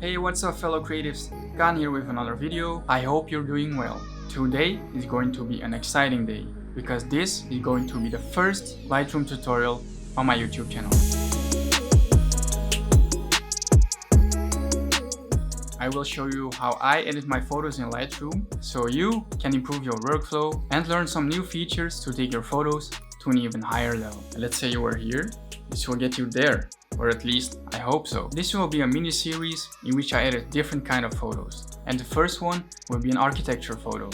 Hey, what's up fellow creatives? Khan here with another video. I hope you're doing well. Today is going to be an exciting day because this is going to be the first Lightroom tutorial on my YouTube channel. I will show you how I edit my photos in Lightroom so you can improve your workflow and learn some new features to take your photos to an even higher level. Let's say you are here, this will get you there. Or at least, I hope so. This will be a mini series in which I edit different kind of photos. And the first one will be an architecture photo.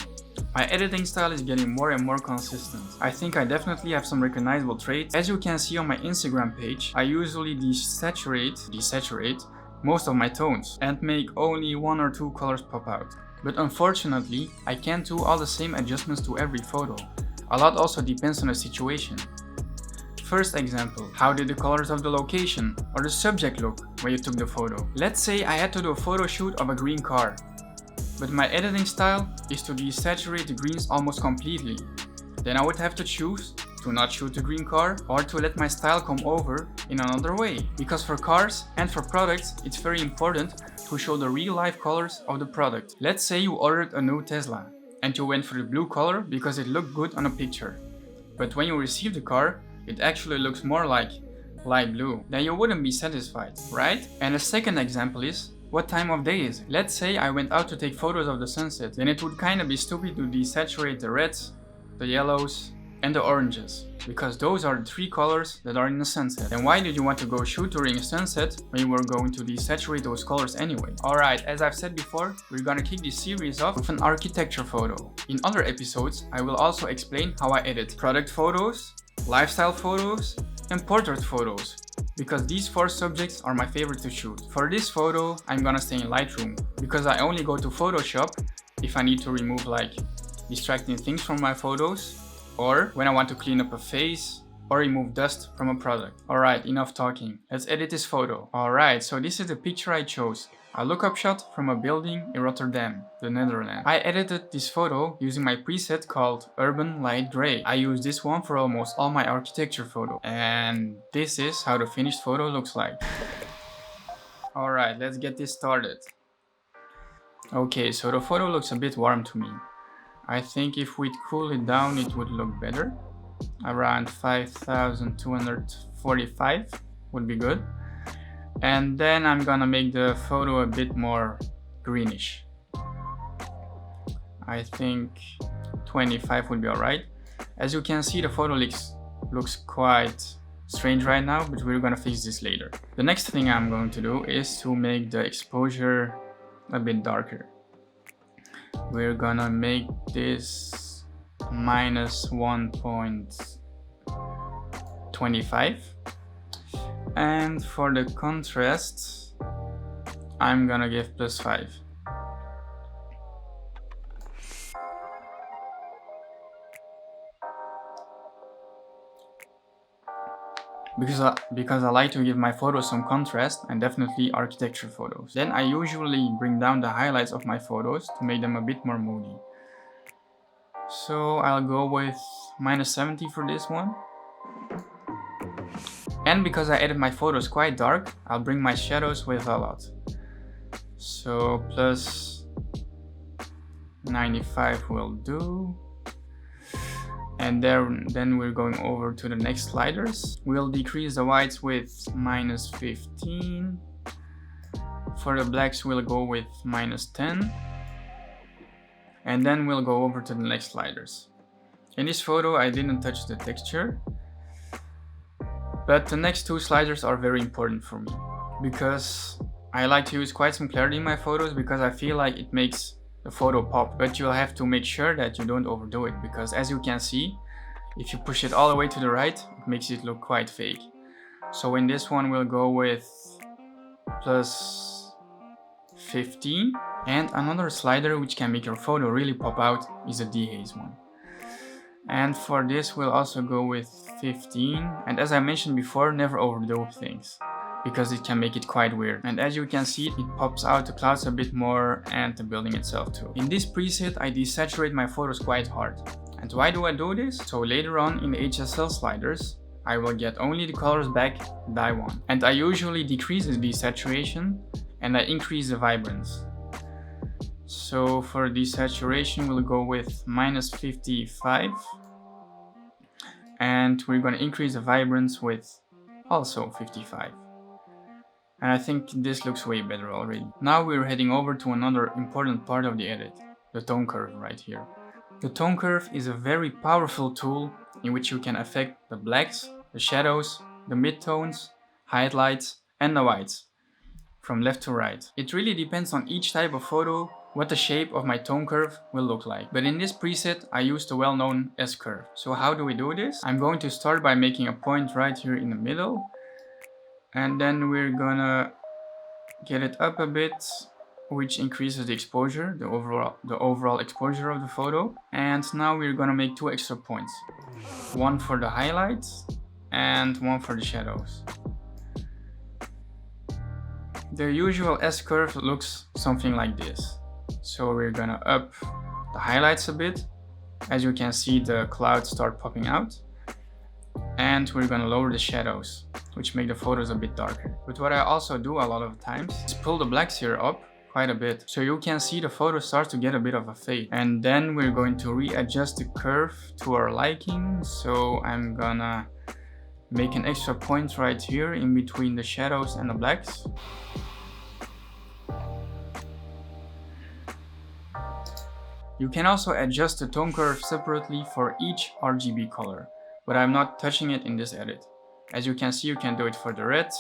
My editing style is getting more and more consistent. I think I definitely have some recognizable traits. As you can see on my Instagram page, I usually desaturate most of my tones and make only one or two colors pop out. But unfortunately, I can't do all the same adjustments to every photo. A lot also depends on the situation. First example, how did the colors of the location or the subject look when you took the photo? Let's say I had to do a photo shoot of a green car, but my editing style is to desaturate the greens almost completely. Then I would have to choose to not shoot the green car or to let my style come over in another way. Because for cars and for products, it's very important to show the real life colors of the product. Let's say you ordered a new Tesla and you went for the blue color because it looked good on a picture. But when you receive the car, it actually looks more like light blue. Then you wouldn't be satisfied, right? And a second example is, what time of day is it? Let's say I went out to take photos of the sunset, then it would kinda be stupid to desaturate the reds, the yellows, and the oranges, because those are the three colors that are in the sunset. And why did you want to go shoot during a sunset when you were going to desaturate those colors anyway? Alright, as I've said before, we're gonna kick this series off with an architecture photo. In other episodes, I will also explain how I edit product photos, lifestyle photos, and portrait photos, because these four subjects are my favorite to shoot. For this photo, I'm gonna stay in Lightroom, because I only go to Photoshop if I need to remove like distracting things from my photos, or when I want to clean up a face or remove dust from a product. Alright, enough talking. Let's edit this photo. Alright, so this is the picture I chose. A look-up shot from a building in Rotterdam, the Netherlands. I edited this photo using my preset called Urban Light Gray. I use this one for almost all my architecture photos. And this is how the finished photo looks like. Alright, let's get this started. Okay, so the photo looks a bit warm to me. I think if we'd cool it down, it would look better. Around 5245 would be good. And then I'm gonna make the photo a bit more greenish. I think 25 would be alright. As you can see, the photo looks quite strange right now, but we're gonna fix this later. The next thing I'm going to do is to make the exposure a bit darker. We're gonna make this minus 1.25. And for the contrast, I'm gonna give +5. Because I like to give my photos some contrast, and definitely architecture photos. Then I usually bring down the highlights of my photos to make them a bit more moody. So I'll go with -70 for this one. And because I edit my photos quite dark, I'll bring my shadows with a lot. So +95 will do. And then we're going over to the next sliders. We'll decrease the whites with -15. For the blacks, we'll go with -10. And then we'll go over to the next sliders. In this photo, I didn't touch the texture. But the next two sliders are very important for me, because I like to use quite some clarity in my photos because I feel like it makes the photo pop. But you'll have to make sure that you don't overdo it, because as you can see, if you push it all the way to the right, it makes it look quite fake. So in this one, we'll go with +15. And another slider which can make your photo really pop out is the dehaze one. And for this, we'll also go with 15. And as I mentioned before, never overdo things, because it can make it quite weird. And as you can see, it pops out the clouds a bit more and the building itself too. In this preset, I desaturate my photos quite hard. And why do I do this? So later on in the HSL sliders, I will get only the colors back that I want. And I usually decrease the desaturation and I increase the vibrance. So for desaturation, we'll go with -55, and we're going to increase the vibrance with also 55. And I think this looks way better already. Now we're heading over to another important part of the edit, the tone curve right here. The tone curve is a very powerful tool in which you can affect the blacks, the shadows, the midtones, highlights, and the whites, from left to right. It really depends on each type of photo what the shape of my tone curve will look like. But in this preset I use the well-known S-curve. So how do we do this? I'm going to start by making a point right here in the middle, and then we're gonna get it up a bit, which increases the exposure, the overall exposure of the photo. And now we're gonna make 2 extra points, one for the highlights and one for the shadows. The usual S-curve looks something like this. So we're gonna up the highlights a bit. As you can see, the clouds start popping out. And we're gonna lower the shadows, which make the photos a bit darker. But what I also do a lot of times is pull the blacks here up quite a bit, so you can see the photo starts to get a bit of a fade. And then we're going to readjust the curve to our liking. So I'm gonna make an extra point right here in between the shadows and the blacks. You can also adjust the tone curve separately for each RGB color, but I'm not touching it in this edit. As you can see, you can do it for the reds,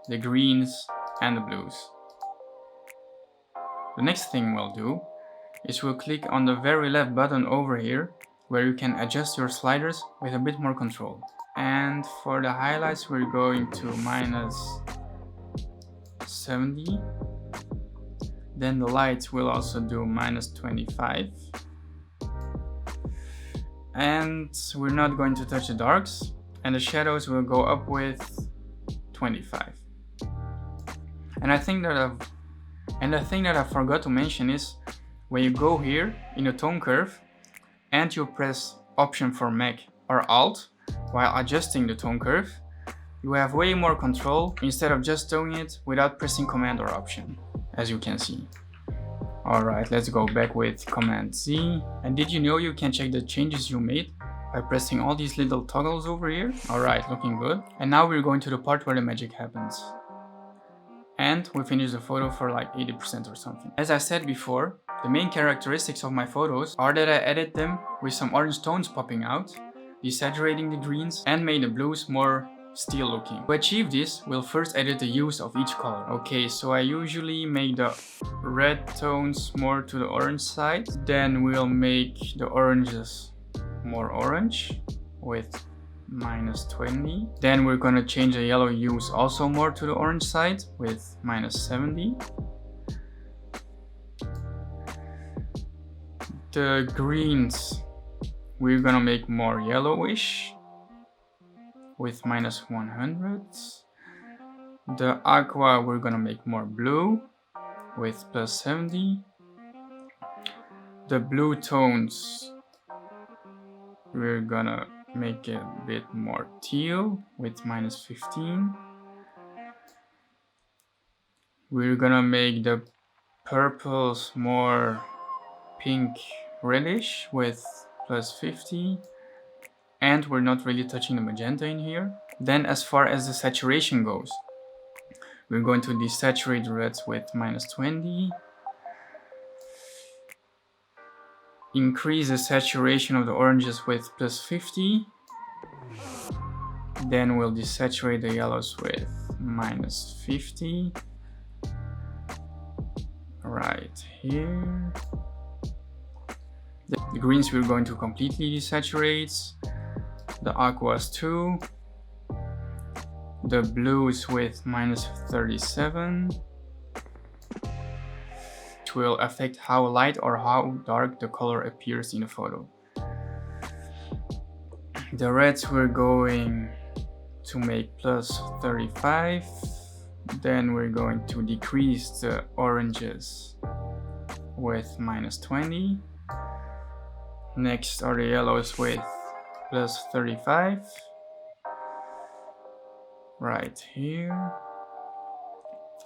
the greens, and the blues. The next thing we'll do is we'll click on the very left button over here, where you can adjust your sliders with a bit more control. And for the highlights, we're going to -70. Then the lights will also do -25. And we're not going to touch the darks. And the shadows will go up with 25. And the thing that I forgot to mention is when you go here in the tone curve and you press Option for Mac or Alt while adjusting the tone curve, you have way more control instead of just doing it without pressing Command or Option, as you can see. Alright, let's go back with Command Z. And did you know you can check the changes you made by pressing all these little toggles over here? Alright, looking good. And now we're going to the part where the magic happens. And we finished the photo for like 80% or something. As I said before, the main characteristics of my photos are that I edit them with some orange tones popping out, desaturating the greens, and made the blues more steel looking. To achieve this, we'll first edit the hues of each color. Okay, so I usually make the red tones more to the orange side. Then we'll make the oranges more orange with -20. Then we're gonna change the yellow hues also more to the orange side with -70. The greens we're gonna make more yellowish with -100. The aqua we're gonna make more blue with +70. The blue tones we're gonna make it a bit more teal with -15. We're gonna make the purples more pink reddish with +50. And we're not really touching the magenta in here. Then as far as the saturation goes, we're going to desaturate the reds with -20. Increase the saturation of the oranges with +50. Then we'll desaturate the yellows with -50. Right here. The greens we're going to completely desaturate. The aquas too. The blues with -37. Which will affect how light or how dark the color appears in the photo. The reds we're going to make +35. Then we're going to decrease the oranges with -20. Next are the yellows with +35. Right here.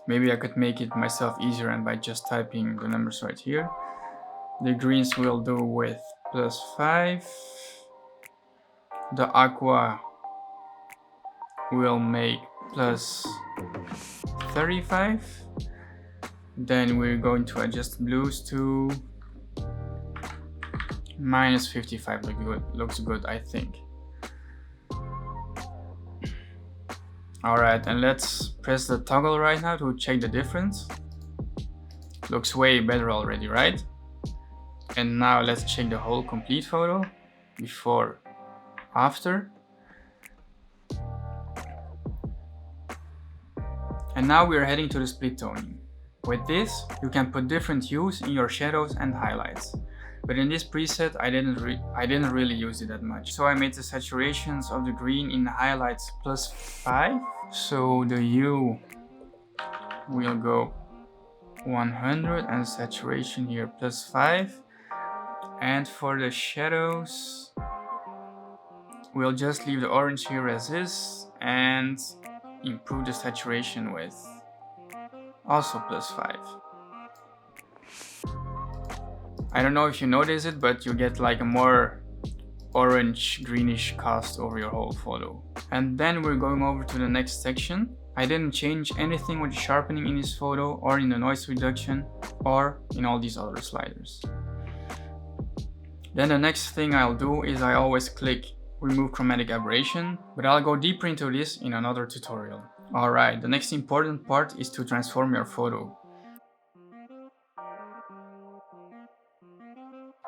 Maybe I could make it myself easier and by just typing the numbers right here. The greens we'll do with +5. The aqua will make +35. Then we're going to adjust blues to -55. Looks good, I think. Alright, and let's press the toggle right now to check the difference. Looks way better already, right? And now let's check the whole complete photo, before, after. And now we are heading to the split toning. With this, you can put different hues in your shadows and highlights. But in this preset, I didn't really use it that much. So I made the saturations of the green in the highlights +5. So the hue will go 100 and saturation here +5. And for the shadows, we'll just leave the orange here as is and improve the saturation with also +5. I don't know if you notice it, but you get like a more orange greenish cast over your whole photo. And then we're going over to the next section. I didn't change anything with the sharpening in this photo or in the noise reduction or in all these other sliders. Then the next thing I'll do is I always click remove chromatic aberration, but I'll go deeper into this in another tutorial. Alright, the next important part is to transform your photo.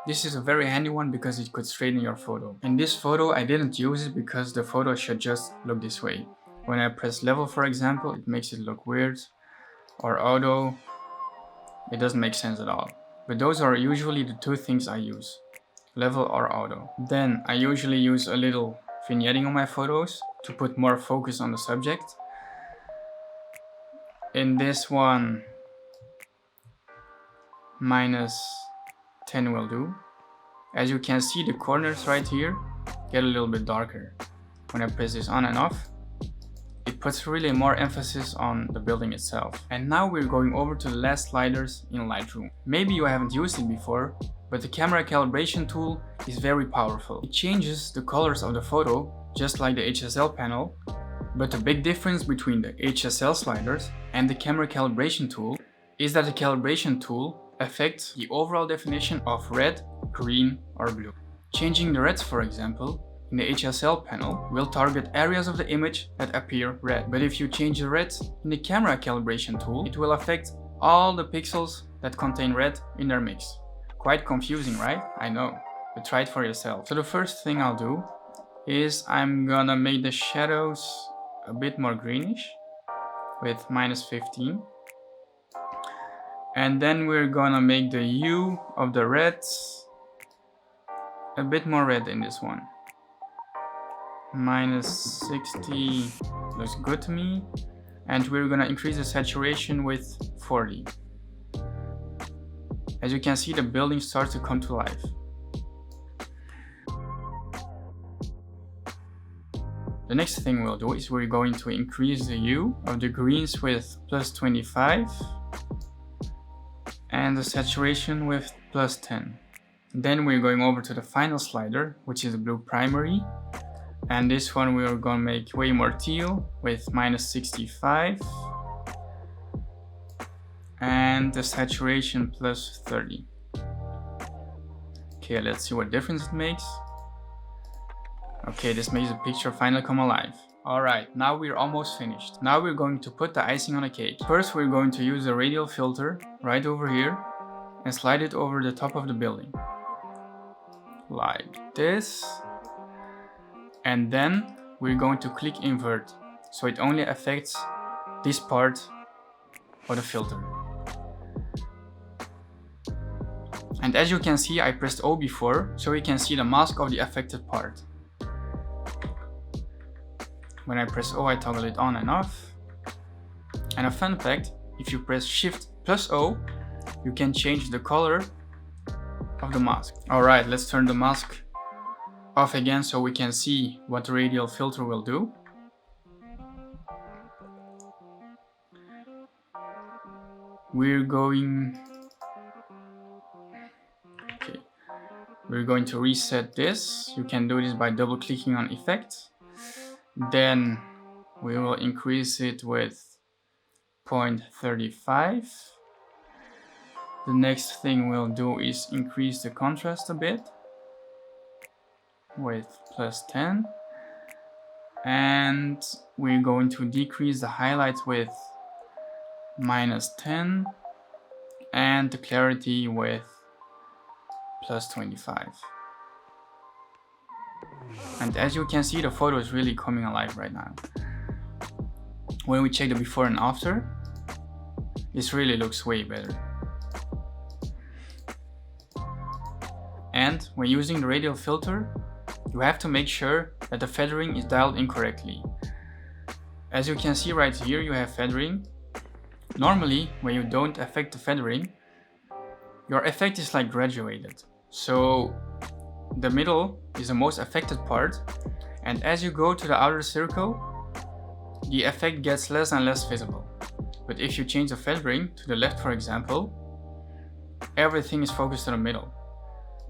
This is a very handy one because it could straighten your photo. In this photo I didn't use it because the photo should just look this way. When I press level, for example, it makes it look weird, or auto, it doesn't make sense at all. But those are usually the two things I use, level or auto. Then I usually use a little vignetting on my photos to put more focus on the subject. In this one, -10 will do. As you can see, the corners right here get a little bit darker. When I press this on and off, it puts really more emphasis on the building itself. And now we're going over to the last sliders in Lightroom. Maybe you haven't used it before, but the camera calibration tool is very powerful. It changes the colors of the photo just like the HSL panel, but the big difference between the HSL sliders and the camera calibration tool is that the calibration tool affects the overall definition of red, green or blue. Changing the reds, for example, in the HSL panel will target areas of the image that appear red. But if you change the reds in the camera calibration tool, it will affect all the pixels that contain red in their mix. Quite confusing, right? I know, but try it for yourself. So the first thing I'll do is I'm gonna make the shadows a bit more greenish with -15. And then we're gonna make the hue of the reds a bit more red in this one. -60 looks good to me. And we're gonna increase the saturation with 40. As you can see, the building starts to come to life. The next thing we'll do is we're going to increase the hue of the greens with +25 and the saturation with +10. Then we're going over to the final slider, which is the blue primary. And this one we're gonna make way more teal with -65 and the saturation +30. Okay, let's see what difference it makes. Okay, this makes the picture finally come alive. Alright, now we're almost finished. Now we're going to put the icing on the cake. First we're going to use the radial filter right over here and slide it over the top of the building. Like this. And then we're going to click invert, so it only affects this part of the filter. And as you can see, I pressed O before, so you can see the mask of the affected part. When I press O, I toggle it on and off. And a fun fact, if you press Shift plus O, you can change the color of the mask. Alright, let's turn the mask off again so we can see what the radial filter will do. we're going to reset this. You can do this by double clicking on effect. Then we will increase it with 0.35. The next thing we'll do is increase the contrast a bit with +10. And we're going to decrease the highlights with -10 and the clarity with +25. And as you can see, the photo is really coming alive right now. When we check the before and after, this really looks way better. And when using the radial filter, you have to make sure that the feathering is dialed in correctly. As you can see right here, you have feathering. Normally, when you don't affect the feathering, your effect is like graduated. So the middle is the most affected part, and as you go to the outer circle, the effect gets less and less visible. But if you change the feathering to the left, for example, everything is focused on the middle.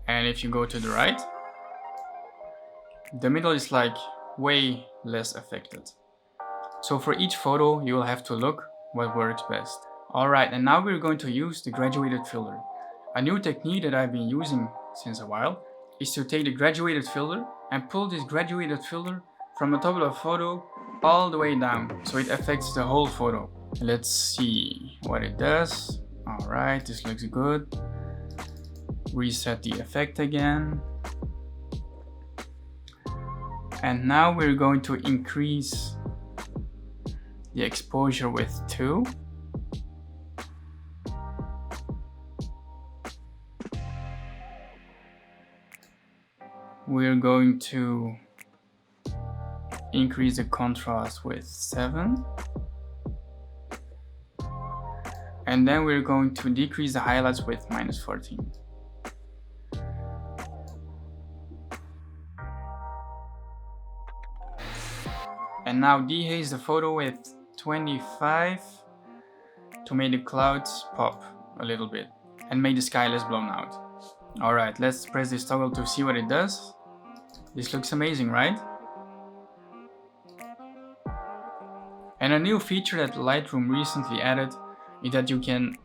And if you go to the right, the middle is like way less affected. So for each photo, you will have to look what works best. Alright, and now we're going to use the graduated filter. A new technique that I've been using since a while is to take the graduated filter and pull this graduated filter from the top of the photo all the way down, so it affects the whole photo. Let's see what it does. Alright, this looks good. Reset the effect again. And now we're going to increase the exposure with 2. We're going to increase the contrast with 7. And then we're going to decrease the highlights with -14. And now dehaze the photo with 25 to make the clouds pop a little bit and make the sky less blown out. Alright, let's press this toggle to see what it does. This looks amazing, right? And a new feature that Lightroom recently added is that you can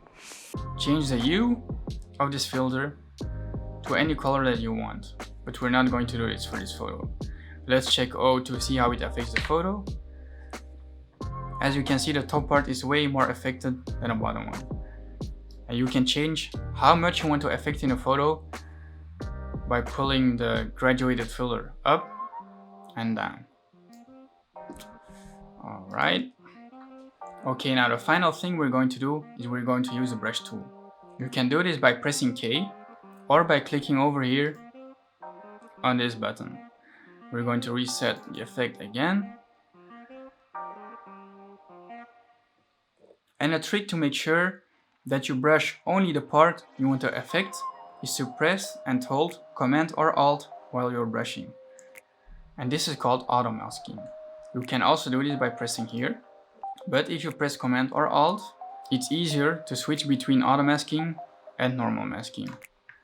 change the hue of this filter to any color that you want. But we're not going to do this for this photo. Let's check O to see how it affects the photo. As you can see, the top part is way more affected than the bottom one. And you can change how much you want to affect in a photo by pulling the graduated filter up and down. Alright. Okay, now the final thing we're going to do is we're going to use the brush tool. You can do this by pressing K or by clicking over here on this button. We're going to reset the effect again. And a trick to make sure that you brush only the part you want to affect is to press and hold Command or Alt while you're brushing. And this is called auto masking. You can also do this by pressing here, but if you press Command or Alt, it's easier to switch between auto masking and normal masking.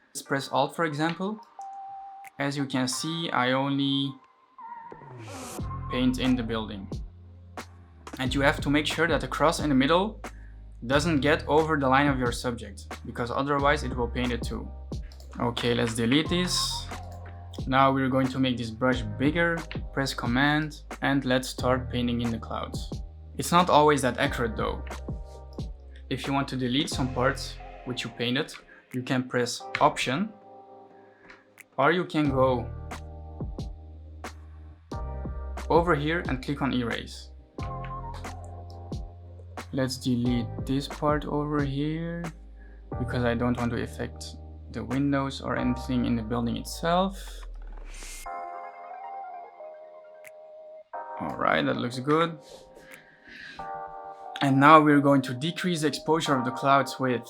Let's press Alt, for example. As you can see, I only paint in the building. And you have to make sure that the cross in the middle doesn't get over the line of your subject, because otherwise it will paint it too. Okay, let's delete this. Now we're going to make this brush bigger, press Command, and let's start painting in the clouds. It's not always that accurate though. If you want to delete some parts which you painted, you can press Option, or you can go over here and click on Erase. Let's delete this part over here because I don't want to affect the windows or anything in the building itself. Alright, that looks good. And now we're going to decrease the exposure of the clouds with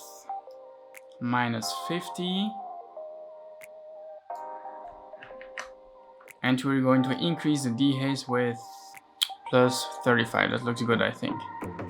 -50. And we're going to increase the dehaze with plus 35. That looks good, I think.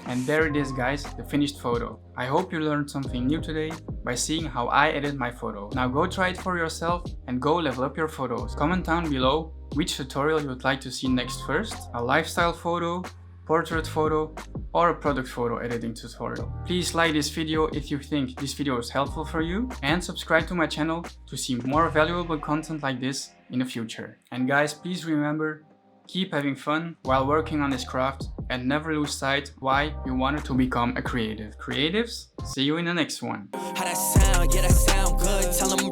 And there it is, guys, the finished photo. I hope you learned something new today by seeing how I edit my photo. Now go try it for yourself and go level up your photos. Comment down below which tutorial you would like to see next first. A lifestyle photo, portrait photo, or a product photo editing tutorial. Please like this video if you think this video is helpful for you, and subscribe to my channel to see more valuable content like this in the future. And guys, please remember, keep having fun while working on this craft and never lose sight why you wanted to become a creative. Creatives, see you in the next one. How that sound? Yeah, that sound good. Tell 'em